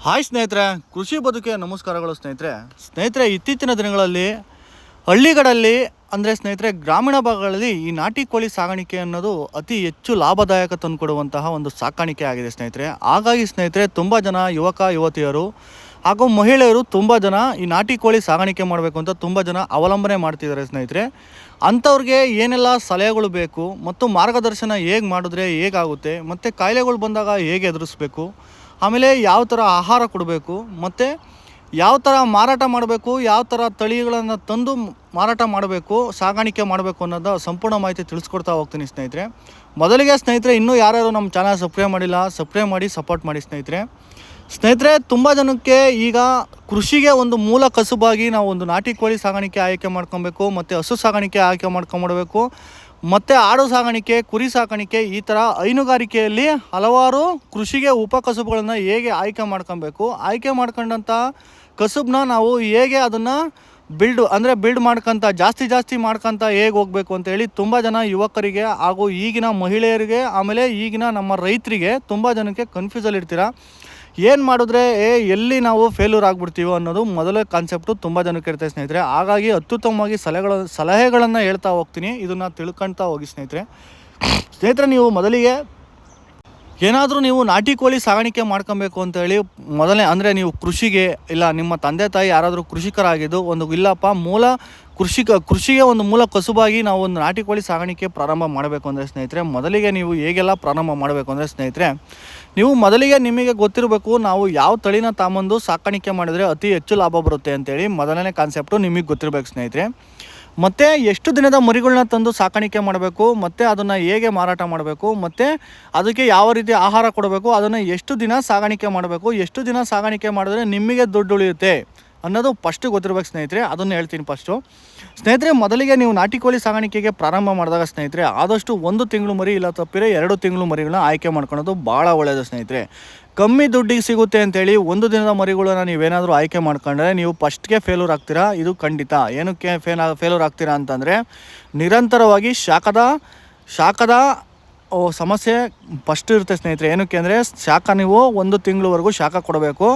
Hi ಸ್ನೇಹಿತರೆ, ಕೃಷಿ ಬದುಕಿಗೆ ನಮಸ್ಕಾರಗಳು ಸ್ನೇಹಿತರೆ. ಇತ್ತೀಚಿನ ದಿನಗಳಲ್ಲಿ ಹಳ್ಳಿಗಳಲ್ಲಿ ಅಂದರೆ ಸ್ನೇಹಿತರೆ ಗ್ರಾಮೀಣ ಭಾಗಗಳಲ್ಲಿ ಈ ನಾಟಿ ಕೋಳಿ ಸಾಗಾಣಿಕೆ ಅನ್ನೋದು ಅತಿ ಹೆಚ್ಚು ಲಾಭದಾಯಕ ತಂದುಕೊಡುವಂತಹ ಒಂದು ಸಾಕಾಣಿಕೆ ಆಗಿದೆ ಸ್ನೇಹಿತರೆ. ಹಾಗಾಗಿ ಸ್ನೇಹಿತರೆ ತುಂಬ ಜನ ಯುವಕ ಯುವತಿಯರು ಹಾಗೂ ಮಹಿಳೆಯರು ತುಂಬ ಜನ ಈ ನಾಟಿ ಕೋಳಿ ಸಾಗಾಣಿಕೆ ಮಾಡಬೇಕು ಅಂತ ತುಂಬ ಜನ ಅವಲಂಬನೆ ಮಾಡ್ತಿದ್ದಾರೆ ಸ್ನೇಹಿತರೆ. ಅಂಥವ್ರಿಗೆ ಏನೆಲ್ಲ ಸಲಹೆಗಳು ಬೇಕು ಮತ್ತು ಮಾರ್ಗದರ್ಶನ ಹೇಗೆ ಮಾಡಿದ್ರೆ ಹೇಗಾಗುತ್ತೆ ಮತ್ತು ಕಾಯಿಲೆಗಳು ಬಂದಾಗ ಹೇಗೆ ಎದುರಿಸ್ಬೇಕು, ಆಮೇಲೆ ಯಾವ ಥರ ಆಹಾರ ಕೊಡಬೇಕು ಮತ್ತು ಯಾವ ಥರ ಮಾರಾಟ ಮಾಡಬೇಕು, ಯಾವ ಥರ ತಳಿಗಳನ್ನು ತಂದು ಮಾರಾಟ ಮಾಡಬೇಕು, ಸಾಗಾಣಿಕೆ ಮಾಡಬೇಕು ಅನ್ನೋದು ಸಂಪೂರ್ಣ ಮಾಹಿತಿ ತಿಳಿಸ್ಕೊಡ್ತಾ ಹೋಗ್ತೀನಿ ಸ್ನೇಹಿತರೆ. ಮೊದಲಿಗೆ ಸ್ನೇಹಿತರೆ, ಇನ್ನೂ ಯಾರ್ಯಾರು ನಮ್ಮ ಚಾನಲ್ ಸಬ್ಸ್ಕ್ರೈಬ್ ಮಾಡಿಲ್ಲ, ಸಬ್ಸ್ಕ್ರೈಬ್ ಮಾಡಿ ಸಪೋರ್ಟ್ ಮಾಡಿ ಸ್ನೇಹಿತರೆ. ತುಂಬ ಜನಕ್ಕೆ ಈಗ ಕೃಷಿಗೆ ಒಂದು ಮೂಲ ಕಸುಬಾಗಿ ನಾವು ಒಂದು ನಾಟಿ ಕೋಳಿ ಸಾಗಾಣಿಕೆ ಆಯ್ಕೆ ಮಾಡ್ಕೊಬೇಕು ಮತ್ತು ಹಸು ಸಾಗಾಣಿಕೆ ಆಯ್ಕೆ ಮಾಡ್ಕೊಂಬಿಡಬೇಕು ಮತ್ತು ಆಡು ಸಾಗಾಣಿಕೆ, ಕುರಿ ಸಾಕಾಣಿಕೆ, ಈ ಥರ ಹೈನುಗಾರಿಕೆಯಲ್ಲಿ ಹಲವಾರು ಕೃಷಿಗೆ ಉಪಕಸುಬುಗಳನ್ನು ಹೇಗೆ ಆಯ್ಕೆ ಆಯ್ಕೆ ಮಾಡ್ಕೊಂಡಂಥ ಕಸುಬನ್ನ ನಾವು ಹೇಗೆ ಅದನ್ನು ಬಿಲ್ಡ್ ಮಾಡ್ಕೊತ ಜಾಸ್ತಿ ಮಾಡ್ಕೊತ ಹೇಗೆ ಹೋಗಬೇಕು ಅಂತೇಳಿ ತುಂಬ ಜನ ಯುವಕರಿಗೆ ಹಾಗೂ ಈಗಿನ ಮಹಿಳೆಯರಿಗೆ ಆಮೇಲೆ ಈಗಿನ ನಮ್ಮ ರೈತರಿಗೆ ತುಂಬ ಜನಕ್ಕೆ ಕನ್ಫ್ಯೂಸಲ್ಲಿ ಇರ್ತೀರ. ಏನು ಮಾಡಿದ್ರೆ ಎಲ್ಲಿ ನಾವು ಫೇಲ್ಯೂರ್ ಆಗಿಬಿಡ್ತೀವೋ ಅನ್ನೋದು ಮೊದಲೇ ಕಾನ್ಸೆಪ್ಟು ತುಂಬ ಜನಕ್ಕೆ ಇರ್ತದೆ ಸ್ನೇಹಿತರೆ. ಹಾಗಾಗಿ ಅತ್ಯುತ್ತಮವಾಗಿ ಸಲಹೆಗಳನ್ನು ಹೇಳ್ತಾ ಹೋಗ್ತೀನಿ, ಇದನ್ನು ತಿಳ್ಕೊಳ್ತಾ ಹೋಗಿ ಸ್ನೇಹಿತರೆ. ನೀವು ಮೊದಲಿಗೆ ಏನಾದರೂ ನೀವು ನಾಟಿ ಕೋಳಿ ಸಾಗಾಣಿಕೆ ಮಾಡ್ಕೊಬೇಕು ಅಂತೇಳಿ ಮೊದಲೇ ಅಂದರೆ ನೀವು ಕೃಷಿಗೆ ಇಲ್ಲ ನಿಮ್ಮ ತಂದೆ ತಾಯಿ ಯಾರಾದರೂ ಕೃಷಿಕರಾಗಿದ್ದು ಇಲ್ಲಪ್ಪ ಕೃಷಿಗೆ ಒಂದು ಮೂಲ ಕಸುಬಾಗಿ ನಾವು ಒಂದು ನಾಟಿ ಕೋಳಿ ಸಾಗಾಣಿಕೆ ಪ್ರಾರಂಭ ಮಾಡಬೇಕು ಅಂದರೆ ಸ್ನೇಹಿತರೆ, ಮೊದಲಿಗೆ ನೀವು ಹೇಗೆಲ್ಲ ಪ್ರಾರಂಭ ಮಾಡಬೇಕು ಅಂದರೆ ಸ್ನೇಹಿತರೆ, ನೀವು ಮೊದಲಿಗೆ ನಿಮಗೆ ಗೊತ್ತಿರಬೇಕು ನಾವು ಯಾವ ತಳಿನ ತಾಂಬಂದು ಸಾಕಾಣಿಕೆ ಮಾಡಿದರೆ ಅತಿ ಹೆಚ್ಚು ಲಾಭ ಬರುತ್ತೆ ಅಂತೇಳಿ ಮೊದಲನೇ ಕಾನ್ಸೆಪ್ಟು ನಿಮಗೆ ಗೊತ್ತಿರಬೇಕು ಸ್ನೇಹಿತರೆ. ಮತ್ತು ಎಷ್ಟು ದಿನದ ಮರಿಗಳನ್ನ ತಂದು ಸಾಕಾಣಿಕೆ ಮಾಡಬೇಕು ಮತ್ತು ಅದನ್ನು ಹೇಗೆ ಮಾರಾಟ ಮಾಡಬೇಕು ಮತ್ತು ಅದಕ್ಕೆ ಯಾವ ರೀತಿ ಆಹಾರ ಕೊಡಬೇಕು, ಅದನ್ನು ಎಷ್ಟು ದಿನ ಸಾಗಾಣಿಕೆ ಮಾಡಬೇಕು, ಎಷ್ಟು ದಿನ ಸಾಗಾಣಿಕೆ ಮಾಡಿದ್ರೆ ನಿಮಗೆ ದುಡ್ಡು ಉಳಿಯುತ್ತೆ ಅನ್ನೋದು ಫಸ್ಟು ಗೊತ್ತಿರ್ಬೇಕು ಸ್ನೇಹಿತರೆ. ಅದನ್ನು ಹೇಳ್ತೀನಿ ಸ್ನೇಹಿತರೆ. ಮೊದಲಿಗೆ ನೀವು ನಾಟಿ ಕೋಳಿ ಸಾಗಾಣಿಕೆಗೆ ಪ್ರಾರಂಭ ಮಾಡಿದಾಗ ಸ್ನೇಹಿತರೆ, ಆದಷ್ಟು 1 ತಿಂಗಳು ಮರಿ ಇಲ್ಲ ತಪ್ಪಿರೆ 2 ತಿಂಗಳು ಮರಿಗಳನ್ನ ಆಯ್ಕೆ ಮಾಡ್ಕೊಳ್ಳೋದು ಭಾಳ ಒಳ್ಳೆಯದು ಸ್ನೇಹಿತರೆ. ಕಮ್ಮಿ ದುಡ್ಡಿಗೆ ಸಿಗುತ್ತೆ ಅಂತೇಳಿ 1 ದಿನದ ಮರಿಗಳನ್ನ ನೀವೇನಾದರೂ ಆಯ್ಕೆ ಮಾಡ್ಕೊಂಡ್ರೆ ನೀವು ಫಸ್ಟ್ಗೆ ಫೇಲ್ಯೂರ್ ಆಗ್ತೀರಾ, ಇದು ಖಂಡಿತ. ಏನಕ್ಕೆ ಫೇಲ್ಯೂರ್ ಆಗ್ತೀರಾ ಅಂತಂದರೆ, ನಿರಂತರವಾಗಿ ಶಾಖದ ಸಮಸ್ಯೆ ಫಸ್ಟ್ ಇರುತ್ತೆ ಸ್ನೇಹಿತರೆ. ಏನಕ್ಕೆ ಅಂದರೆ ನೀವು 1 ತಿಂಗಳವರೆಗೂ ಶಾಖ ಕೊಡಬೇಕು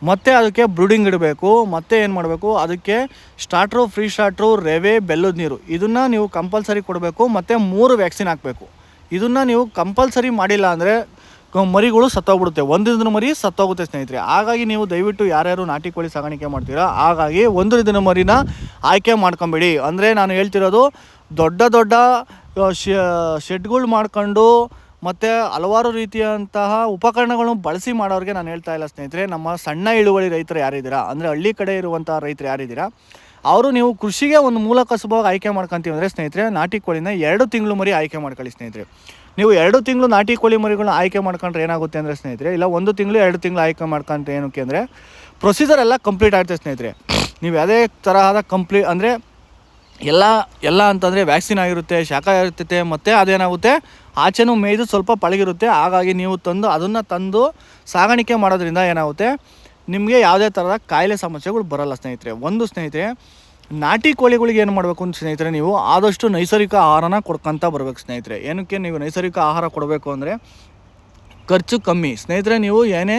ಮತ್ತು ಅದಕ್ಕೆ ಬ್ರೂಡಿಂಗ್ ಇಡಬೇಕು ಮತ್ತು ಏನು ಮಾಡಬೇಕು, ಅದಕ್ಕೆ ಸ್ಟಾರ್ಟ್ರು, ಫ್ರೀ ಸ್ಟಾರ್ಟ್ರು, ರವೆ, ಬೆಲ್ಲದ ನೀರು ಇದನ್ನು ನೀವು ಕಂಪಲ್ಸರಿ ಕೊಡಬೇಕು ಮತ್ತು 3 ವ್ಯಾಕ್ಸಿನ್ ಹಾಕಬೇಕು. ಇದನ್ನು ನೀವು ಕಂಪಲ್ಸರಿ ಮಾಡಿಲ್ಲ ಅಂದರೆ ಮರಿಗಳು ಸತ್ತೋಗ್ಬಿಡುತ್ತೆ, 1 ದಿನದ ಮರಿ ಸತ್ತೋಗುತ್ತೆ ಸ್ನೇಹಿತರೆ. ಹಾಗಾಗಿ ನೀವು ದಯವಿಟ್ಟು ಯಾರ್ಯಾರು ನಾಟಿ ಕೋಳಿ ಸಾಗಾಣಿಕೆ ಮಾಡ್ತೀರಾ, ಹಾಗಾಗಿ 1 ದಿನದ ಮರಿನ ಆಯ್ಕೆ ಮಾಡ್ಕೊಂಬೇಡಿ. ಅಂದರೆ ನಾನು ಹೇಳ್ತಿರೋದು ದೊಡ್ಡ ಶೆಡ್ಗಳು ಮಾಡ್ಕೊಂಡು ಮತ್ತು ಹಲವಾರು ರೀತಿಯಂತಹ ಉಪಕರಣಗಳನ್ನು ಬಳಸಿ ಮಾಡೋರಿಗೆ ನಾನು ಹೇಳ್ತಾ ಇಲ್ಲ ಸ್ನೇಹಿತರೆ. ನಮ್ಮ ಸಣ್ಣ ಇಳುವರಿ ರೈತರು ಯಾರಿದ್ದೀರಾ ಅಂದರೆ ಹಳ್ಳಿ ಕಡೆ ಇರುವಂಥ ರೈತರು ಯಾರಿದ್ದೀರಾ ಅವರು ನೀವು ಕೃಷಿಗೆ ಒಂದು ಮೂಲ ಕಸುಬಾಗಿ ಆಯ್ಕೆ ಮಾಡ್ಕೊತೀವಿ ಅಂದರೆ ಸ್ನೇಹಿತರೆ, ನಾಟಿ ಕೋಳಿನ 2 ತಿಂಗಳು ಮರಿ ಆಯ್ಕೆ ಮಾಡ್ಕೊಳ್ಳಿ ಸ್ನೇಹಿತರೆ. ನೀವು 2 ತಿಂಗಳು ನಾಟಿ ಕೋಳಿ ಮರಿಗಳನ್ನ ಆಯ್ಕೆ ಮಾಡ್ಕೊಂಡ್ರೆ ಏನಾಗುತ್ತೆ ಅಂದರೆ ಸ್ನೇಹಿತರೆ, ಇಲ್ಲ 1 ತಿಂಗಳು 2 ತಿಂಗಳು ಆಯ್ಕೆ ಮಾಡ್ಕೊಂಡ್ರೆ ಏನಕ್ಕೆ ಅಂದರೆ ಪ್ರೊಸೀಜರ್ ಎಲ್ಲ ಕಂಪ್ಲೀಟ್ ಆಗ್ತದೆ ಸ್ನೇಹಿತರೆ. ನೀವು ಯಾವುದೇ ತರಹದ ಅಂದರೆ ಎಲ್ಲ ಅಂತಂದರೆ ವ್ಯಾಕ್ಸಿನ್ ಆಗಿರುತ್ತೆ, ಶಾಖ ಇರ್ತೈತೆ ಮತ್ತು ಅದೇನಾಗುತ್ತೆ ಆಚೆನೂ ಮೇಯ್ದು ಸ್ವಲ್ಪ ಪಳಗಿರುತ್ತೆ. ಹಾಗಾಗಿ ನೀವು ಅದನ್ನು ತಂದು ಸಾಗಾಣಿಕೆ ಮಾಡೋದ್ರಿಂದ ಏನಾಗುತ್ತೆ ನಿಮಗೆ ಯಾವುದೇ ಥರದ ಕಾಯಿಲೆ ಸಮಸ್ಯೆಗಳು ಬರೋಲ್ಲ ಸ್ನೇಹಿತರೆ. ಸ್ನೇಹಿತರೆ, ನಾಟಿ ಕೋಳಿಗಳಿಗೆ ಏನು ಮಾಡಬೇಕು ಅಂತ ಸ್ನೇಹಿತರೆ, ನೀವು ಆದಷ್ಟು ನೈಸರ್ಗಿಕ ಆಹಾರನ ಕೊಡ್ಕೊತ ಬರಬೇಕು ಸ್ನೇಹಿತರೆ. ಏನಕ್ಕೆ ನೀವು ನೈಸರ್ಗಿಕ ಆಹಾರ ಕೊಡಬೇಕು ಅಂದರೆ ಖರ್ಚು ಕಮ್ಮಿ ಸ್ನೇಹಿತರೆ. ನೀವು ಏನೇ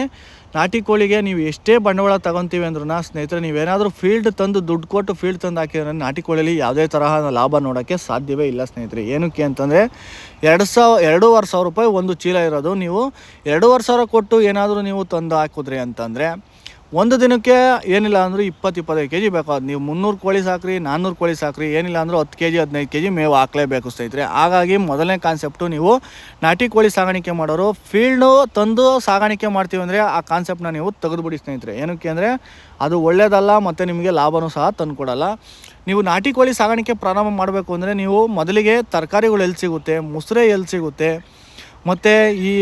ನಾಟಿ ಕೋಳಿಗೆ ನೀವು ಎಷ್ಟೇ ಬಂಡವಾಳ ತಗೊತೀವಿ ಅಂದ್ರೂ ಸ್ನೇಹಿತರೆ, ನೀವೇನಾದರೂ ಫೀಲ್ಡ್ ತಂದು ದುಡ್ಡು ಕೊಟ್ಟು ಫೀಲ್ಡ್ ತಂದು ಹಾಕಿದ್ರೆ ನಾಟಿ ಕೋಳಿಯಲ್ಲಿ ಯಾವುದೇ ತರಹ ಲಾಭ ನೋಡೋಕ್ಕೆ ಸಾಧ್ಯವೇ ಇಲ್ಲ ಸ್ನೇಹಿತರೆ. ಏನಕ್ಕೆ ಅಂತಂದರೆ 2,500 ರೂಪಾಯಿ ಒಂದು ಚೀಲ ಇರೋದು, ನೀವು 2,500 ಕೊಟ್ಟು ಏನಾದರೂ ನೀವು ತಂದು ಹಾಕಿದ್ರಿ ಅಂತಂದರೆ 1 ದಿನಕ್ಕೆ ಏನಿಲ್ಲ ಅಂದರೂ 20-25 kg ಬೇಕಾದ. ನೀವು 300 ಕೋಳಿ ಸಾಕ್ರಿ, 400 ಕೋಳಿ ಸಾಕ್ರಿ, ಏನಿಲ್ಲ ಅಂದರೂ 10 kg 15 kg ಮೇವು ಹಾಕಲೇಬೇಕು ಸ್ನೇಹಿತರೆ. ಹಾಗಾಗಿ ಮೊದಲನೇ ಕಾನ್ಸೆಪ್ಟು, ನೀವು ನಾಟಿ ಕೋಳಿ ಸಾಗಾಣಿಕೆ ಮಾಡೋರು ಫೀಲ್ಡು ತಂದು ಸಾಗಾಣಿಕೆ ಮಾಡ್ತೀವಿ ಅಂದರೆ ಆ ಕಾನ್ಸೆಪ್ಟನ್ನ ನೀವು ತೆಗೆದುಬಿಡಿ ಸ್ನೇಹಿತರೆ. ಏನಕ್ಕೆ ಅಂದರೆ ಅದು ಒಳ್ಳೆಯದಲ್ಲ ಮತ್ತು ನಿಮಗೆ ಲಾಭವೂ ಸಹ ತಂದುಕೊಡಲ್ಲ. ನೀವು ನಾಟಿ ಕೋಳಿ ಸಾಗಾಣಿಕೆ ಪ್ರಾರಂಭ ಮಾಡಬೇಕು ಅಂದರೆ ನೀವು ಮೊದಲಿಗೆ ತರಕಾರಿಗಳು ಎಲ್ಲಿ ಸಿಗುತ್ತೆ, ಮೊಸರೆ ಎಲ್ಲಿ ಸಿಗುತ್ತೆ ಮತ್ತು ಈ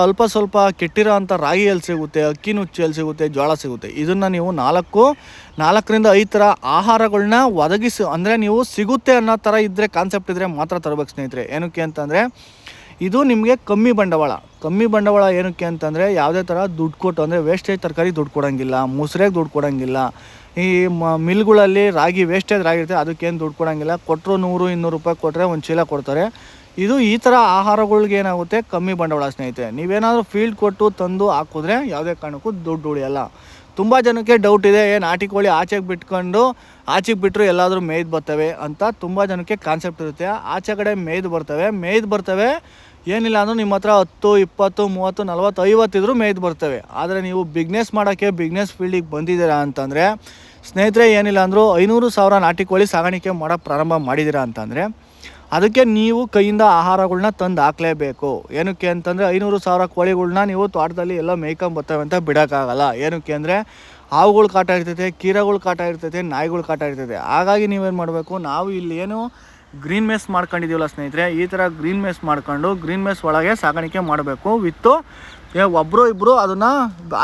ಅಲ್ಪ ಸ್ವಲ್ಪ ಕೆಟ್ಟಿರೋ ಅಂಥ ರಾಗಿ ಎಲ್ಲಿ ಸಿಗುತ್ತೆ, ಅಕ್ಕಿ ನುಚ್ಚು ಎಲ್ಲಿ ಸಿಗುತ್ತೆ, ಜೋಳ ಸಿಗುತ್ತೆ. ಇದನ್ನು ನೀವು 4ರಿಂದ 5 ಥರ ಆಹಾರಗಳನ್ನ ಒದಗಿಸಿ ಅಂದರೆ ನೀವು ಸಿಗುತ್ತೆ ಅನ್ನೋ ಥರ ಇದ್ದರೆ ಕಾನ್ಸೆಪ್ಟ್ ಇದ್ದರೆ ಮಾತ್ರ ತರಬೇಕು ಸ್ನೇಹಿತರೆ. ಏನಕ್ಕೆ ಅಂತಂದರೆ ಇದು ನಿಮಗೆ ಕಮ್ಮಿ ಬಂಡವಾಳ ಏನಕ್ಕೆ ಅಂತಂದರೆ ಯಾವುದೇ ಥರ ದುಡ್ಡು ಕೊಟ್ಟು ಅಂದರೆ ವೇಸ್ಟೇಜ್ ತರಕಾರಿ ದುಡ್ಡು ಕೊಡೋಂಗಿಲ್ಲ, ಮೊಸರೆಗೆ ದುಡ್ಡು ಕೊಡೋಂಗಿಲ್ಲ, ಈ ಮಿಲ್ಗಳಲ್ಲಿ ರಾಗಿ ವೇಸ್ಟೇಜ್ ರಾಗಿ ಇರುತ್ತೆ ಅದಕ್ಕೇನು ದುಡ್ಡು ಕೊಡೋಂಗಿಲ್ಲ. ಕೊಟ್ಟರು 100-200 ರೂಪಾಯಿ ಕೊಟ್ಟರೆ ಒಂದು ಚೀಲ ಕೊಡ್ತಾರೆ. ಇದು ಈ ಥರ ಆಹಾರಗಳ್ಗೆ ಏನಾಗುತ್ತೆ ಕಮ್ಮಿ ಬಂಡವಾಳ ಸ್ನೇಹಿತರೆ. ನೀವೇನಾದರೂ ಫೀಲ್ಡ್ ಕೊಟ್ಟು ತಂದು ಹಾಕಿದ್ರೆ ಯಾವುದೇ ಕಾರಣಕ್ಕೂ ದುಡ್ಡು ಉಳಿಯಲ್ಲ. ತುಂಬ ಜನಕ್ಕೆ ಡೌಟ್ ಇದೆ, ನಾಟಿ ಕೋಳಿ ಆಚೆಗೆ ಬಿಟ್ಟರು ಎಲ್ಲಾದರೂ ಮೇಯ್ದು ಬರ್ತವೆ ಅಂತ ತುಂಬ ಜನಕ್ಕೆ ಕಾನ್ಸೆಪ್ಟ್ ಇರುತ್ತೆ. ಆಚೆ ಕಡೆ ಮೇಯ್ದು ಬರ್ತವೆ ಏನಿಲ್ಲ ಅಂದರೂ ನಿಮ್ಮ ಹತ್ರ 10, 20, 30, 40, 50 ಇದ್ರೂ ಮೇಯ್ದು ಬರ್ತವೆ. ಆದರೆ ನೀವು ಬಿಸ್ನೆಸ್ ಫೀಲ್ಡಿಗೆ ಬಂದಿದ್ದೀರಾ ಅಂತಂದರೆ ಸ್ನೇಹಿತರೆ, ಏನಿಲ್ಲ ಅಂದರೂ 500,000 ನಾಟಿ ಕೋಳಿ ಸಾಗಾಣಿಕೆ ಮಾಡೋಕ್ಕೆ ಪ್ರಾರಂಭ ಮಾಡಿದ್ದೀರಾ ಅಂತಂದರೆ ಅದಕ್ಕೆ ನೀವು ಕೈಯಿಂದ ಆಹಾರಗಳ್ನ ತಂದು ಹಾಕಲೇಬೇಕು. ಏನಕ್ಕೆ ಅಂತಂದರೆ 500,000 ಕೋಳಿಗಳ್ನ ನೀವು ತೋಟದಲ್ಲಿ ಎಲ್ಲ ಮೇಯ್ಕೊಂಬರ್ತವೆ ಅಂತ ಬಿಡೋಕ್ಕಾಗಲ್ಲ. ಏನಕ್ಕೆ ಅಂದರೆ ಹಾವುಗಳು ಕಾಟ ಇರ್ತೈತೆ, ಕೀರಗಳು ಕಾಟ ಇರ್ತೈತೆ, ನಾಯಿಗಳು ಕಾಟ ಇರ್ತೈತೆ. ಹಾಗಾಗಿ ನೀವೇನು ಮಾಡಬೇಕು, ನಾವು ಇಲ್ಲಿ ಏನು ಗ್ರೀನ್ ಮೇಸ್ ಮಾಡ್ಕೊಂಡಿದ್ದೀವಲ್ಲ ಸ್ನೇಹಿತರೆ, ಈ ಥರ ಗ್ರೀನ್ ಮೇಸ್ ಒಳಗೆ ಸಾಗಾಣಿಕೆ ಮಾಡಬೇಕು. ವಿತ್ತು ಒಬ್ಬರು ಇಬ್ಬರು ಅದನ್ನು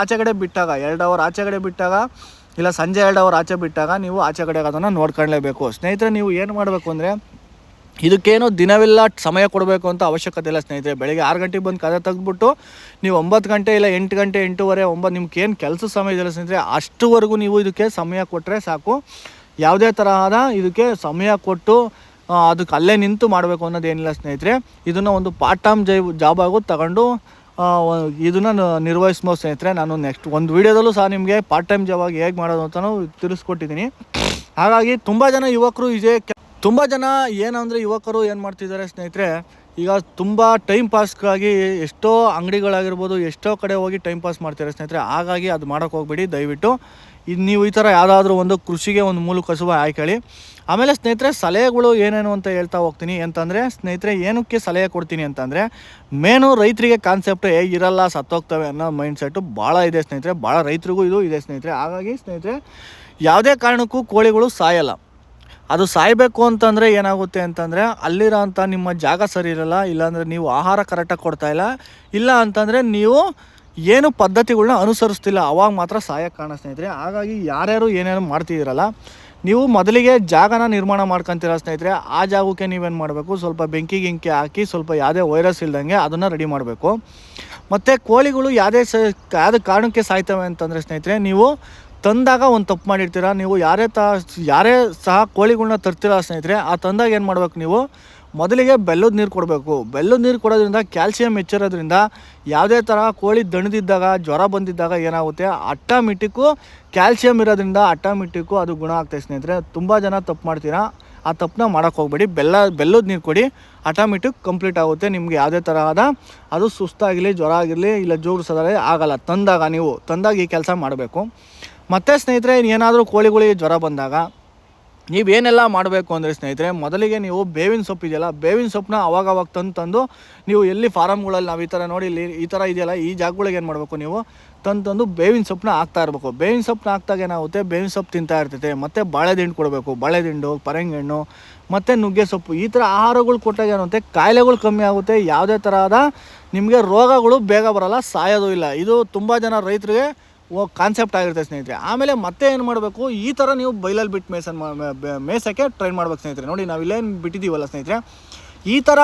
ಆಚೆ ಕಡೆ ಬಿಟ್ಟಾಗ 2 ಅವರ್ ಆಚೆ ಕಡೆ ಬಿಟ್ಟಾಗ ಇಲ್ಲ ಸಂಜೆ 2 ಅವರ್ ಆಚೆ ಬಿಟ್ಟಾಗ ನೀವು ಆಚೆ ಕಡೆಗೆ ಅದನ್ನು ನೋಡ್ಕೊಳ್ಳೇಬೇಕು. ಸ್ನೇಹಿತರೆ, ನೀವು ಏನು ಮಾಡಬೇಕು ಅಂದರೆ ಇದಕ್ಕೇನು ದಿನವೆಲ್ಲ ಸಮಯ ಕೊಡಬೇಕು ಅಂತ ಅವಶ್ಯಕತೆ ಇಲ್ಲ ಸ್ನೇಹಿತರೆ. ಬೆಳಗ್ಗೆ 6 ಗಂಟೆಗೆ ಬಂದು ಕದ ತೆಗೆದ್ಬಿಟ್ಟು ನೀವು 9 ಗಂಟೆ ಇಲ್ಲ 8 ಗಂಟೆ 8:30 9 ನಿಮ್ಗೆ ಏನು ಕೆಲಸ ಸಮಯ ಇದೆಯಲ್ಲ ಸ್ನೇಹಿತರೆ, ಅಷ್ಟುವರೆಗೂ ನೀವು ಇದಕ್ಕೆ ಸಮಯ ಕೊಟ್ಟರೆ ಸಾಕು. ಯಾವುದೇ ತರಹದ ಇದಕ್ಕೆ ಸಮಯ ಕೊಟ್ಟು ಅದಕ್ಕೆ ಅಲ್ಲೇ ನಿಂತು ಮಾಡಬೇಕು ಅನ್ನೋದೇನಿಲ್ಲ ಸ್ನೇಹಿತರೆ. ಇದನ್ನು ಒಂದು ಪಾರ್ಟ್ ಟೈಮ್ ಜಾಬ್ ಆಗೋ ತಗೊಂಡು ಇದನ್ನು ನಿರ್ವಹಿಸ್ಬೋದು ಸ್ನೇಹಿತರೆ. ನಾನು ನೆಕ್ಸ್ಟ್ ಒಂದು ವೀಡಿಯೋದಲ್ಲೂ ಸಹ ನಿಮಗೆ ಪಾರ್ಟ್ ಟೈಮ್ ಜಾಬ್ ಆಗಿ ಹೇಗೆ ಮಾಡೋದು ಅಂತಲೂ ತಿಳಿಸ್ಕೊಟ್ಟಿದ್ದೀನಿ. ಹಾಗಾಗಿ ತುಂಬ ಜನ ಏನಂದರೆ ಯುವಕರು ಏನು ಮಾಡ್ತಿದ್ದಾರೆ ಸ್ನೇಹಿತರೆ, ಈಗ ತುಂಬ ಟೈಮ್ ಪಾಸ್ಗಾಗಿ ಎಷ್ಟೋ ಅಂಗಡಿಗಳಾಗಿರ್ಬೋದು, ಎಷ್ಟೋ ಕಡೆ ಹೋಗಿ ಟೈಮ್ ಪಾಸ್ ಮಾಡ್ತಾರೆ ಸ್ನೇಹಿತರೆ. ಹಾಗಾಗಿ ಅದು ಮಾಡೋಕ್ಕೆ ಹೋಗ್ಬೇಡಿ ದಯವಿಟ್ಟು. ನೀವು ಈ ಥರ ಯಾವುದಾದ್ರೂ ಒಂದು ಕೃಷಿಗೆ ಒಂದು ಮೂಲ ಕಸುಬು ಆಯ್ಕೊಳ್ಳಿ. ಆಮೇಲೆ ಸ್ನೇಹಿತರೆ, ಸಲಹೆಗಳು ಏನೇನು ಅಂತ ಹೇಳ್ತಾ ಹೋಗ್ತೀನಿ. ಅಂತಂದರೆ ಸ್ನೇಹಿತರೆ, ಏನಕ್ಕೆ ಸಲಹೆ ಕೊಡ್ತೀನಿ ಅಂತಂದರೆ, ಮೇನು ರೈತರಿಗೆ ಕಾನ್ಸೆಪ್ಟ್ ಇರಲ್ಲ, ಸತ್ತೋಗ್ತವೆ ಅನ್ನೋ ಮೈಂಡ್ಸೆಟ್ಟು ಭಾಳ ಇದೆ ಸ್ನೇಹಿತರೆ. ಭಾಳ ರೈತರಿಗೂ ಇದು ಇದೆ ಸ್ನೇಹಿತರೆ. ಹಾಗಾಗಿ ಸ್ನೇಹಿತರೆ, ಯಾವುದೇ ಕಾರಣಕ್ಕೂ ಕೋಳಿಗಳು ಸಾಯಲ್ಲ. ಅದು ಸಾಯಬೇಕು ಅಂತಂದರೆ ಏನಾಗುತ್ತೆ ಅಂತಂದರೆ, ಅಲ್ಲಿರೋಂಥ ನಿಮ್ಮ ಜಾಗ ಸರಿ ಇರಲ್ಲ, ಇಲ್ಲಾಂದರೆ ನೀವು ಆಹಾರ ಕರೆಕ್ಟಾಗಿ ಕೊಡ್ತಾಯಿಲ್ಲ, ಇಲ್ಲ ಅಂತಂದರೆ ನೀವು ಏನು ಪದ್ಧತಿಗಳನ್ನ ಅನುಸರಿಸ್ತಿಲ್ಲ, ಅವಾಗ ಮಾತ್ರ ಸಾಯಕ್ಕೆ ಕಾರಣ ಸ್ನೇಹಿತರೆ. ಹಾಗಾಗಿ ಯಾರ್ಯಾರು ಏನೇನು ಮಾಡ್ತಿದ್ದೀರಲ್ಲ, ನೀವು ಮೊದಲಿಗೆ ಜಾಗನ ನಿರ್ಮಾಣ ಮಾಡ್ಕೊತೀರ ಸ್ನೇಹಿತರೆ. ಆ ಜಾಗಕ್ಕೆ ನೀವೇನು ಮಾಡಬೇಕು, ಸ್ವಲ್ಪ ಬೆಂಕಿ ಹಾಕಿ ಸ್ವಲ್ಪ ಯಾವುದೇ ವೈರಸ್ ಇಲ್ದಂಗೆ ಅದನ್ನು ರೆಡಿ ಮಾಡಬೇಕು. ಮತ್ತು ಕೋಳಿಗಳು ಯಾವುದೇ ಕಾರಣಕ್ಕೆ ಸಾಯ್ತವೆ ಅಂತಂದರೆ ಸ್ನೇಹಿತರೆ, ನೀವು ತಂದಾಗ ಒಂದು ತಪ್ಪು ಮಾಡಿರ್ತೀರ. ನೀವು ಯಾರೇ ಸಹ ಕೋಳಿಗಳ್ನ ತರ್ತೀರ ಸ್ನೇಹಿತರೆ, ಆ ತಂದಾಗ ಏನು ಮಾಡ್ಬೇಕು, ನೀವು ಮೊದಲಿಗೆ ಬೆಲ್ಲದ ನೀರು ಕೊಡಬೇಕು. ಬೆಲ್ಲದ ನೀರು ಕೊಡೋದ್ರಿಂದ ಕ್ಯಾಲ್ಸಿಯಂ ಹೆಚ್ಚಿರೋದ್ರಿಂದ ಯಾವುದೇ ಥರ ಕೋಳಿ ದಣಿದಿದ್ದಾಗ, ಜ್ವರ ಬಂದಿದ್ದಾಗ ಏನಾಗುತ್ತೆ, ಆಟೋಮೆಟಿಕ್ಕು ಕ್ಯಾಲ್ಸಿಯಂ ಇರೋದ್ರಿಂದ ಆಟೋಮೆಟಿಕ್ಕು ಅದು ಗುಣ ಆಗ್ತದೆ ಸ್ನೇಹಿತರೆ. ತುಂಬ ಜನ ತಪ್ಪು ಮಾಡ್ತೀರಾ, ಆ ತಪ್ಪನ್ನ ಮಾಡೋಕ್ಕೆ ಹೋಗ್ಬೇಡಿ. ಬೆಲ್ಲದ ನೀರು ಕೊಡಿ, ಆಟೋಮೆಟಿಕ್ ಕಂಪ್ಲೀಟ್ ಆಗುತ್ತೆ. ನಿಮಗೆ ಯಾವುದೇ ತರಹದ ಅದು ಸುಸ್ತಾಗಿರಲಿ, ಜ್ವರ ಆಗಿರಲಿ, ಇಲ್ಲ ಜೋಗಿಸೋದಾಗಲಿ ಆಗಲ್ಲ. ತಂದಾಗ ಈ ಕೆಲಸ ಮಾಡಬೇಕು. ಮತ್ತು ಸ್ನೇಹಿತರೆ, ಏನಾದರೂ ಕೋಳಿಗಳಿಗೆ ಜ್ವರ ಬಂದಾಗ ನೀವೇನೆಲ್ಲ ಮಾಡಬೇಕು ಅಂದರೆ ಸ್ನೇಹಿತರೆ, ಮೊದಲಿಗೆ ನೀವು ಬೇವಿನ ಸೊಪ್ಪು ಇದೆಯಲ್ಲ, ಬೇವಿನ ಸೊಪ್ಪನ್ನ ಅವಾಗ ತಂದು ನೀವು ಎಲ್ಲಿ ಫಾರಮ್ಗಳಲ್ಲಿ ನಾವು ಈ ಥರ ನೋಡಿ ಇಲ್ಲಿ ಈ ಥರ ಇದೆಯಲ್ಲ, ಈ ಜಾಗಗಳಿಗೆ ಏನು ಮಾಡಬೇಕು, ನೀವು ತಂದು ಬೇವಿನ ಸೊಪ್ಪನ್ನ ಹಾಕ್ತಾ ಇರಬೇಕು. ಬೇವಿನ ಸೊಪ್ಪನ್ನ ಹಾಕ್ದಾಗ ಏನಾಗುತ್ತೆ, ಬೇವಿನ ಸೊಪ್ಪು ತಿಂತಾ ಇರ್ತೈತೆ. ಮತ್ತು ಬಾಳೆದಿಂಡು ಕೊಡಬೇಕು, ಬಾಳೆದಿಂಡು, ಪರಂಗಿಹಣ್ಣು ಮತ್ತು ನುಗ್ಗೆ ಸೊಪ್ಪು. ಈ ಥರ ಆಹಾರಗಳು ಕೊಟ್ಟಾಗ ಏನಾಗುತ್ತೆ, ಕಾಯಿಲೆಗಳು ಕಮ್ಮಿ ಆಗುತ್ತೆ. ಯಾವುದೇ ತರಹದ ನಿಮಗೆ ರೋಗಗಳು ಬೇಗ ಬರೋಲ್ಲ, ಸಾಯೋದು ಇಲ್ಲ. ಇದು ತುಂಬ ಜನ ರೈತರಿಗೆ ಕಾನ್ಸೆಪ್ಟ್ ಆಗಿರುತ್ತೆ ಸ್ನೇಹಿತರೆ. ಆಮೇಲೆ ಮತ್ತೆ ಏನು ಮಾಡಬೇಕು, ಈ ಥರ ನೀವು ಬೈಲಲ್ಲಿ ಬಿಟ್ಟು ಮೇಯ್ಸೋಕ್ಕೆ ಟ್ರೈನ್ ಮಾಡ್ಬೇಕು ಸ್ನೇಹಿತರೆ. ನೋಡಿ, ನಾವು ಇಲ್ಲೇನು ಬಿಟ್ಟಿದ್ದೀವಲ್ಲ ಸ್ನೇಹಿತರೆ, ಈ ಥರ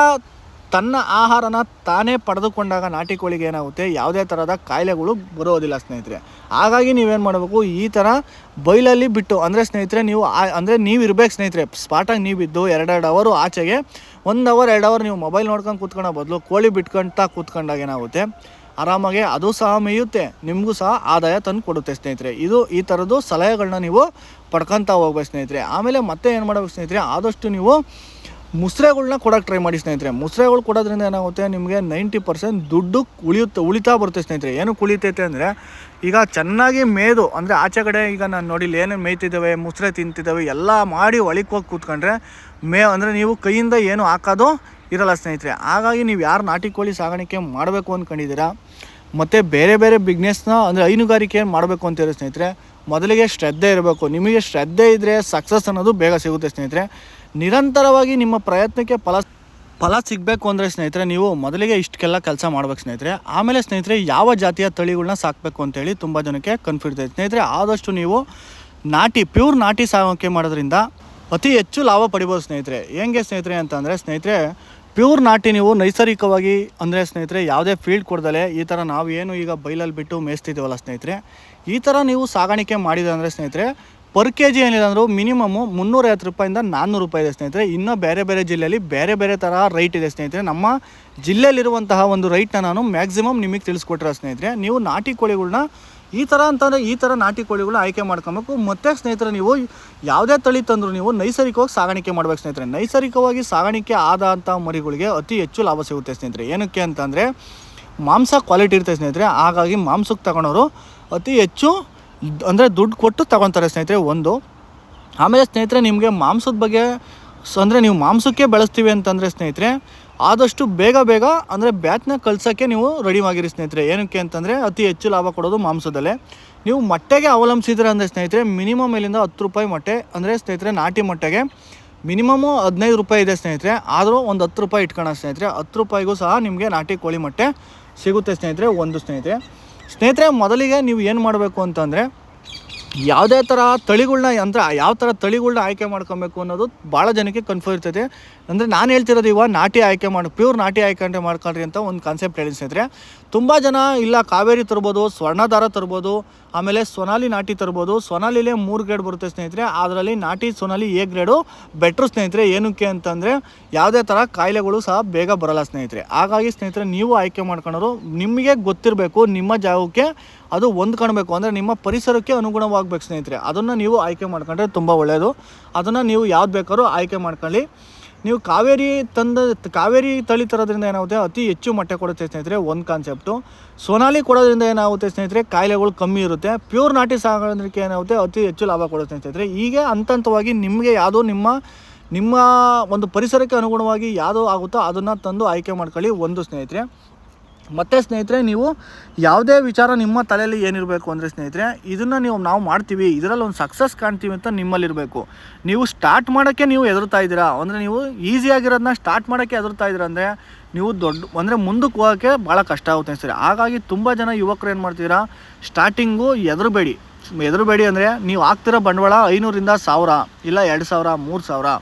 ತನ್ನ ಆಹಾರನ ತಾನೇ ಪಡೆದುಕೊಂಡಾಗ ನಾಟಿ ಕೋಳಿಗೆ ಏನಾಗುತ್ತೆ, ಯಾವುದೇ ಥರದ ಕಾಯಿಲೆಗಳು ಬರೋದಿಲ್ಲ ಸ್ನೇಹಿತರೆ. ಹಾಗಾಗಿ ನೀವೇನು ಮಾಡಬೇಕು, ಈ ಥರ ಬೈಲಲ್ಲಿ ಬಿಟ್ಟು ಅಂದರೆ ಸ್ನೇಹಿತರೆ, ನೀವು ಇರಬೇಕು ಸ್ನೇಹಿತರೆ. ಸ್ಪಾಟಾಗಿ ನೀವಿದ್ದು 2 ಅವರು ಆಚೆಗೆ 1 ಅವರ್ 2 ಅವರ್ ನೀವು ಮೊಬೈಲ್ ನೋಡ್ಕೊಂಡು ಕೂತ್ಕೊಳ್ಳೋ ಬದಲು ಕೋಳಿ ಕೂತ್ಕೊಂಡಾಗ ಏನಾಗುತ್ತೆ, ಆರಾಮಾಗಿ ಅದು ಸಹ ಮೇಯುತ್ತೆ, ನಿಮಗೂ ಸಹ ಆದಾಯ ತಂದು ಕೊಡುತ್ತೆ ಸ್ನೇಹಿತರೆ. ಈ ಥರದ್ದು ಸಲಹೆಗಳನ್ನ ನೀವು ಪಡ್ಕೊತಾ ಹೋಗ್ಬೇಕು ಸ್ನೇಹಿತರೆ. ಆಮೇಲೆ ಮತ್ತೆ ಏನು ಮಾಡಬೇಕು ಸ್ನೇಹಿತರೆ, ಆದಷ್ಟು ನೀವು ಮುಸ್ರೆಗಳ್ನ ಕೊಡೋಕ್ಕೆ ಟ್ರೈ ಮಾಡಿ ಸ್ನೇಹಿತರೆ. ಮುಸ್ರೆಗಳು ಕೊಡೋದ್ರಿಂದ ಏನಾಗುತ್ತೆ, ನಿಮಗೆ 90% ದುಡ್ಡು ಉಳಿತಾ ಬರುತ್ತೆ ಸ್ನೇಹಿತರೆ. ಏನು ಉಳಿತೈತೆ ಅಂದರೆ, ಈಗ ಚೆನ್ನಾಗಿ ಮೇದು ಅಂದರೆ ಆಚೆ ಕಡೆ ಈಗ ನಾನು ನೋಡಿ ಇಲ್ಲಿ ಏನೇನು ಮೇಯ್ತಿದ್ದಾವೆ, ಮುಸ್ರೆ ತಿಂತಿದ್ದಾವೆ ಎಲ್ಲ ಮಾಡಿ ಒಳಕ್ಕೆ ಹೋಗಿ ಕೂತ್ಕೊಂಡ್ರೆ ಅಂದರೆ ನೀವು ಕೈಯಿಂದ ಏನು ಹಾಕೋದು ಇರಲ್ಲ ಸ್ನೇಹಿತರೆ. ಹಾಗಾಗಿ ನೀವು ಯಾರು ನಾಟಿ ಕೋಳಿ ಸಾಗಾಣಿಕೆ ಮಾಡಬೇಕು ಅಂದ್ಕೊಂಡಿದ್ದೀರಾ, ಮತ್ತು ಬೇರೆ ಬಿಸ್ನೆಸ್ನ ಅಂದರೆ ಹೈನುಗಾರಿಕೆ ಮಾಡಬೇಕು ಅಂತೀರ ಸ್ನೇಹಿತರೆ, ಮೊದಲಿಗೆ ಶ್ರದ್ಧೆ ಇರಬೇಕು. ನಿಮಗೆ ಶ್ರದ್ಧೆ ಇದ್ದರೆ ಸಕ್ಸಸ್ ಅನ್ನೋದು ಬೇಗ ಸಿಗುತ್ತೆ ಸ್ನೇಹಿತರೆ. ನಿರಂತರವಾಗಿ ನಿಮ್ಮ ಪ್ರಯತ್ನಕ್ಕೆ ಫಲ ಸಿಗಬೇಕು ಅಂದರೆ ಸ್ನೇಹಿತರೆ, ನೀವು ಮೊದಲಿಗೆ ಇಷ್ಟಕ್ಕೆಲ್ಲ ಕೆಲಸ ಮಾಡ್ಬೇಕು ಸ್ನೇಹಿತರೆ. ಆಮೇಲೆ ಸ್ನೇಹಿತರೆ, ಯಾವ ಜಾತಿಯ ತಳಿಗಳನ್ನ ಸಾಕಬೇಕು ಅಂತೇಳಿ ತುಂಬ ಜನಕ್ಕೆ ಕನ್ಫ್ಯೂಸ್ ಇದೆ ಸ್ನೇಹಿತರೆ. ಆದಷ್ಟು ನೀವು ಪ್ಯೂರ್ ನಾಟಿ ಸಾಗಾಣಿಕೆ ಮಾಡೋದ್ರಿಂದ ಅತಿ ಹೆಚ್ಚು ಲಾಭ ಪಡಿಬೋದು ಸ್ನೇಹಿತರೆ. ಹೆಂಗೆ ಸ್ನೇಹಿತರೆ ಅಂತಂದರೆ ಸ್ನೇಹಿತರೆ, ಪ್ಯೂರ್ ನಾಟಿ ನೀವು ನೈಸರ್ಗಿಕವಾಗಿ ಅಂದರೆ ಸ್ನೇಹಿತರೆ, ಯಾವುದೇ ಫೀಲ್ಡ್ ಕೊಡ್ದಲೆ ಈ ಥರ ನಾವು ಏನು ಈಗ ಬೈಲಲ್ಲಿ ಬಿಟ್ಟು ಮೇಯಿಸ್ತಿದ್ದೀವಲ್ಲ ಸ್ನೇಹಿತರೆ, ಈ ಥರ ನೀವು ಸಾಗಾಣಿಕೆ ಮಾಡಿದೆ ಅಂದರೆ ಸ್ನೇಹಿತರೆ, ಪರ್ ಕೆ ಜಿ ಏನಿಲ್ಲ ಅಂದರೂ ಮಿನಿಮಮ್ಮು 350 ರೂಪಾಯಿಂದ 400 ರೂಪಾಯಿ ಇದೆ ಸ್ನೇಹಿತರೆ. ಇನ್ನೂ ಬೇರೆ ಬೇರೆ ಜಿಲ್ಲೆಯಲ್ಲಿ ಬೇರೆ ಬೇರೆ ಥರ ರೈಟ್ ಇದೆ ಸ್ನೇಹಿತರೆ. ನಮ್ಮ ಜಿಲ್ಲೆಯಲ್ಲಿರುವಂತಹ ಒಂದು ರೈಟ್ನ ನಾನು ಮ್ಯಾಕ್ಸಿಮಮ್ ನಿಮಗೆ ತಿಳಿಸ್ಕೊಟ್ಟಿರೋ ಸ್ನೇಹಿತರೆ. ನೀವು ನಾಟಿ ಕೋಳಿಗಳ್ನ ಈ ಥರ ನಾಟಿ ಕೋಳಿಗಳು ಆಯ್ಕೆ ಮಾಡ್ಕೊಬೇಕು. ಮತ್ತು ಸ್ನೇಹಿತರೆ, ನೀವು ಯಾವುದೇ ತಳಿ ತಂದರೂ ನೀವು ನೈಸರ್ಗಿಕವಾಗಿ ಸಾಗಾಣಿಕೆ ಮಾಡಬೇಕು ಸ್ನೇಹಿತರೆ. ನೈಸರ್ಗಿಕವಾಗಿ ಸಾಗಾಣಿಕೆ ಆದಂಥ ಮರಿಗಳಿಗೆ ಅತಿ ಹೆಚ್ಚು ಲಾಭ ಸಿಗುತ್ತೆ ಸ್ನೇಹಿತರೆ. ಏನಕ್ಕೆ ಅಂತಂದರೆ ಮಾಂಸ ಕ್ವಾಲಿಟಿ ಇರುತ್ತೆ ಸ್ನೇಹಿತರೆ. ಹಾಗಾಗಿ ಮಾಂಸಕ್ಕೆ ತಗೊಳೋರು ಅತಿ ಹೆಚ್ಚು ಅಂದರೆ ದುಡ್ಡು ಕೊಟ್ಟು ತಗೊತಾರೆ ಸ್ನೇಹಿತರೆ ಒಂದು. ಆಮೇಲೆ ಸ್ನೇಹಿತರೆ, ನಿಮಗೆ ಮಾಂಸದ ಬಗ್ಗೆ ಅಂದರೆ ನೀವು ಮಾಂಸಕ್ಕೆ ಬೆಳೆಸ್ತೀವಿ ಅಂತಂದರೆ ಸ್ನೇಹಿತರೆ, ಆದಷ್ಟು ಬೇಗ ಅಂದರೆ ಬ್ಯಾಚ್ನ ಕಳ್ಸೋಕ್ಕೆ ನೀವು ರೆಡಿ ಆಗಿರಿ ಸ್ನೇಹಿತರೆ. ಏನಕ್ಕೆ ಅಂತಂದರೆ ಅತಿ ಹೆಚ್ಚು ಲಾಭ ಕೊಡೋದು ಮಾಂಸದಲ್ಲೇ. ನೀವು ಮೊಟ್ಟೆಗೆ ಅವಲಂಬಿಸಿದ್ರೆ ಅಂದರೆ ಸ್ನೇಹಿತರೆ, ಮಿನಿಮಮ್ ಇಲ್ಲಿಂದ 10 ರೂಪಾಯಿ ಮೊಟ್ಟೆ ಅಂದರೆ ಸ್ನೇಹಿತರೆ ನಾಟಿ ಮೊಟ್ಟೆಗೆ ಮಿನಿಮಮ್ಮು 15 ರೂಪಾಯಿ ಇದೆ ಸ್ನೇಹಿತರೆ. ಆದರೂ ಒಂದು 10 ರೂಪಾಯಿ ಇಟ್ಕೊಳ್ಳೋಣ ಸ್ನೇಹಿತರೆ. 10 ರೂಪಾಯಿಗೂ ಸಹ ನಿಮಗೆ ನಾಟಿ ಕೋಳಿ ಮೊಟ್ಟೆ ಸಿಗುತ್ತೆ ಸ್ನೇಹಿತರೆ ಒಂದು ಸ್ನೇಹಿತರೆ. ಮೊದಲಿಗೆ ನೀವು ಏನು ಮಾಡಬೇಕು ಅಂತಂದರೆ, ಯಾವುದೇ ಥರ ತಳಿಗಳ್ನ ಅಂದರೆ ಯಾವ ಥರ ತಳಿಗಳ್ನ ಆಯ್ಕೆ ಮಾಡ್ಕೊಬೇಕು ಅನ್ನೋದು ಭಾಳ ಜನಕ್ಕೆ ಕನ್ಫ್ಯೂಸ್ ಇರ್ತೈತೆ. ಅಂದರೆ ನಾನು ಹೇಳ್ತಿರೋದು ಇವಾಗ ನಾಟಿ ಆಯ್ಕೆ ಪ್ಯೂರ್ ನಾಟಿ ಆಯ್ಕೆ ಮಾಡ್ಕೊಳ್ರಿ ಅಂತ ಒಂದು ಕಾನ್ಸೆಪ್ಟ್ ಹೇಳಿ ಸ್ನೇಹಿತರೆ. ತುಂಬ ಜನ ಇಲ್ಲ ಕಾವೇರಿ ತರ್ಬೋದು, ಸ್ವರ್ಣಧಾರ ತರ್ಬೋದು, ಆಮೇಲೆ ಸೊನಾಲಿ ನಾಟಿ ತರ್ಬೋದು. ಸೊನಾಲಿಲೇ 3 ಗ್ರೇಡ್ ಬರುತ್ತೆ ಸ್ನೇಹಿತರೆ. ಅದರಲ್ಲಿ ನಾಟಿ ಸೊನಾಲಿ ಎ ಗ್ರೇಡು ಬೆಟ್ರು ಸ್ನೇಹಿತರೆ. ಏನಕ್ಕೆ ಅಂತಂದರೆ ಯಾವುದೇ ಥರ ಕಾಯಿಲೆಗಳು ಸಹ ಬೇಗ ಬರೋಲ್ಲ ಸ್ನೇಹಿತರೆ. ಹಾಗಾಗಿ ಸ್ನೇಹಿತರೆ, ನೀವು ಆಯ್ಕೆ ಮಾಡ್ಕೊಳ್ಳೋರು ನಿಮಗೆ ಗೊತ್ತಿರಬೇಕು, ನಿಮ್ಮ ಜಾಗಕ್ಕೆ ಅದು ಹೊಂದ್ಕೊಳ್ಬೇಕು, ಅಂದರೆ ನಿಮ್ಮ ಪರಿಸರಕ್ಕೆ ಅನುಗುಣವಾಗಬೇಕು ಸ್ನೇಹಿತರೆ. ಅದನ್ನು ನೀವು ಆಯ್ಕೆ ಮಾಡ್ಕೊಂಡ್ರೆ ತುಂಬ ಒಳ್ಳೆಯದು. ಅದನ್ನು ನೀವು ಯಾವ್ದು ಬೇಕಾದ್ರೂ ಆಯ್ಕೆ ಮಾಡ್ಕೊಳ್ಳಿ. ನೀವು ಕಾವೇರಿ ತಳಿ ತರೋದ್ರಿಂದ ಏನಾಗುತ್ತೆ, ಅತಿ ಹೆಚ್ಚು ಮೊಟ್ಟೆ ಕೊಡುತ್ತೆ ಸ್ನೇಹಿತರೆ ಒಂದು ಕಾನ್ಸೆಪ್ಟು. ಸೊನಾಲಿ ಕೊಡೋದ್ರಿಂದ ಏನಾಗುತ್ತೆ ಸ್ನೇಹಿತರೆ, ಕಾಯಿಲೆಗಳು ಕಮ್ಮಿ ಇರುತ್ತೆ. ಪ್ಯೂರ್ ನಾಟಿ ಸಾಗೋದಕ್ಕೆ ಏನಾಗುತ್ತೆ, ಅತಿ ಹೆಚ್ಚು ಲಾಭ ಕೊಡುತ್ತೆ ಸ್ನೇಹಿತರೆ. ಹೀಗೆ ಹಂತವಾಗಿ ನಿಮಗೆ ಯಾವುದೋ ನಿಮ್ಮ ಒಂದು ಪರಿಸರಕ್ಕೆ ಅನುಗುಣವಾಗಿ ಯಾವುದೋ ಆಗುತ್ತೋ ಅದನ್ನು ತಂದು ಆಯ್ಕೆ ಮಾಡ್ಕೊಳ್ಳಿ ಒಂದು ಸ್ನೇಹಿತರೆ. ಮತ್ತು ಸ್ನೇಹಿತರೆ, ನೀವು ಯಾವುದೇ ವಿಚಾರ ನಿಮ್ಮ ತಲೆಯಲ್ಲಿ ಏನಿರಬೇಕು ಅಂದರೆ ಸ್ನೇಹಿತರೆ, ಇದನ್ನು ನಾವು ಮಾಡ್ತೀವಿ, ಇದರಲ್ಲಿ ಒಂದು ಸಕ್ಸಸ್ ಕಾಣ್ತೀವಿ ಅಂತ ನಿಮ್ಮಲ್ಲಿರಬೇಕು. ನೀವು ಸ್ಟಾರ್ಟ್ ಮಾಡೋಕ್ಕೆ ನೀವು ಹೆದರ್ತಾ ಇದ್ದೀರಾ ಅಂದರೆ, ನೀವು ಈಸಿಯಾಗಿರೋದನ್ನ ಸ್ಟಾರ್ಟ್ ಮಾಡೋಕ್ಕೆ ಹೆದರ್ತಾ ಇದ್ದೀರಾ ಅಂದರೆ ನೀವು ಅಂದರೆ ಮುಂದಕ್ಕೆ ಹೋಗೋಕ್ಕೆ ಭಾಳ ಕಷ್ಟ ಆಗುತ್ತೆ ಸರಿ. ಹಾಗಾಗಿ ತುಂಬ ಜನ ಯುವಕರು ಏನು ಮಾಡ್ತೀರಾ, ಸ್ಟಾರ್ಟಿಂಗು ಹೆದರಬೇಡಿ ಅಂದರೆ ನೀವು ಹಾಕ್ತಿರೋ ಬಂಡವಾಳ 500ರಿಂದ 1000 ಇಲ್ಲ 2000 3000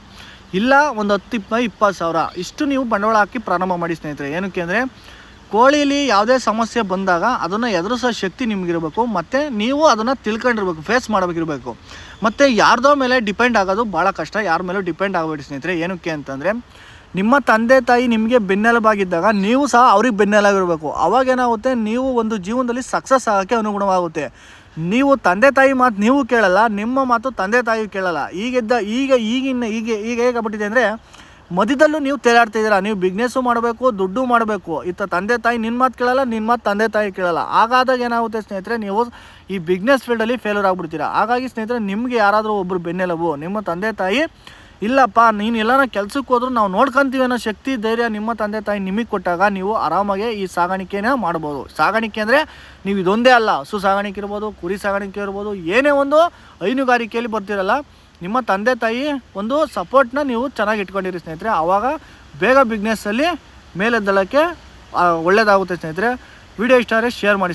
ಇಲ್ಲ ಒಂದು 10-20,000 ಇಷ್ಟು ನೀವು ಬಂಡವಾಳ ಹಾಕಿ ಪ್ರಾರಂಭ ಮಾಡಿ ಸ್ನೇಹಿತರೆ. ಏನಕ್ಕೆ ಅಂದರೆ ಕೋಳಿಲಿ ಯಾವುದೇ ಸಮಸ್ಯೆ ಬಂದಾಗ ಅದನ್ನು ಎದುರಿಸೋ ಶಕ್ತಿ ನಿಮಗಿರಬೇಕು. ಮತ್ತು ನೀವು ಅದನ್ನು ತಿಳ್ಕೊಂಡಿರ್ಬೇಕು, ಫೇಸ್ ಮಾಡಬೇಕಿರಬೇಕು. ಮತ್ತು ಯಾರ್ದೋ ಮೇಲೆ ಡಿಪೆಂಡ್ ಆಗೋದು ಭಾಳ ಕಷ್ಟ. ಯಾರ ಮೇಲೂ ಡಿಪೆಂಡ್ ಆಗಬೇಡಿ ಸ್ನೇಹಿತರೆ. ಏನಕ್ಕೆ ಅಂತಂದರೆ, ನಿಮ್ಮ ತಂದೆ ತಾಯಿ ನಿಮಗೆ ಬೆನ್ನೆಲುಬಾಗಿದ್ದಾಗ ನೀವು ಸಹ ಅವ್ರಿಗೆ ಬೆನ್ನೆಲುಬಾಗಿರಬೇಕು. ಅವಾಗೇನಾಗುತ್ತೆ, ನೀವು ಒಂದು ಜೀವನದಲ್ಲಿ ಸಕ್ಸಸ್ ಆಗೋಕ್ಕೆ ಅನುಗುಣವಾಗುತ್ತೆ. ನೀವು ತಂದೆ ತಾಯಿ ಮಾತು ನೀವು ಕೇಳಲ್ಲ, ನಿಮ್ಮ ಮಾತು ತಂದೆ ತಾಯಿ ಕೇಳಲ್ಲ. ಈಗ ಹೇಗಾಗ್ಬಿಟ್ಟಿದೆ ಅಂದರೆ, ಮಧ್ಯದಲ್ಲೂ ನೀವು ತೇಲಾಡ್ತಿದ್ದೀರಾ. ನೀವು ಬಿಸ್ನೆಸ್ಸು ಮಾಡಬೇಕು, ದುಡ್ಡು ಮಾಡಬೇಕು, ತಂದೆ ತಾಯಿ ನಿನ್ನ ಮಾತು ಕೇಳಲ್ಲ, ನಿನ್ನ ಮಾತು ತಂದೆ ತಾಯಿ ಕೇಳಲ್ಲ. ಹಾಗಾದಾಗ ಏನಾಗುತ್ತೆ ಸ್ನೇಹಿತರೆ, ನೀವು ಈ ಬಿಸ್ನೆಸ್ ಫೀಲ್ಡಲ್ಲಿ ಫೇಲ್ಯೂರ್ ಆಗಿಬಿಡ್ತೀರಾ. ಹಾಗಾಗಿ ಸ್ನೇಹಿತರೆ, ನಿಮಗೆ ಯಾರಾದರೂ ಒಬ್ಬರು ಬೆನ್ನೆಲುಬು ನಿಮ್ಮ ತಂದೆ ತಾಯಿ, ಇಲ್ಲಪ್ಪ ನೀನು ಎಲ್ಲಾನ ಕೆಲ್ಸಕ್ಕೆ ಹೋದ್ರೂ ನಾವು ನೋಡ್ಕೊತೀವಿ ಅನ್ನೋ ಶಕ್ತಿ ಧೈರ್ಯ ನಿಮ್ಮ ತಂದೆ ತಾಯಿ ನಿಮಗೆ ಕೊಟ್ಟಾಗ ನೀವು ಆರಾಮಾಗಿ ಈ ಸಾಗಾಣಿಕೆನ ಮಾಡ್ಬೋದು. ಸಾಗಾಣಿಕೆ ಅಂದರೆ ನೀವು ಇದೊಂದೇ ಅಲ್ಲ, ಹಸು ಸಾಗಾಣಿಕೆ ಇರ್ಬೋದು, ಕುರಿ ಸಾಗಾಣಿಕೆ ಇರ್ಬೋದು, ಏನೇ ಒಂದು ಹೈನುಗಾರಿಕೆಯಲ್ಲಿ ಬರ್ತಿರಲ್ಲ, ನಿಮ್ಮ ತಂದೆ ತಾಯಿ ಒಂದು ಸಪೋರ್ಟ್ನ ನೀವು ಚೆನ್ನಾಗಿ ಇಟ್ಕೊಂಡಿರಿ ಸ್ನೇಹಿತರೆ. ಆವಾಗ ಬೇಗ ಬಿಸ್ನೆಸ್ಸಲ್ಲಿ ಮೇಲೆದ್ದಳಕ್ಕೆ ಒಳ್ಳೆಯದಾಗುತ್ತೆ ಸ್ನೇಹಿತರೆ. ವಿಡಿಯೋ ಇಷ್ಟ ಆದರೆ ಶೇರ್ ಮಾಡಿ.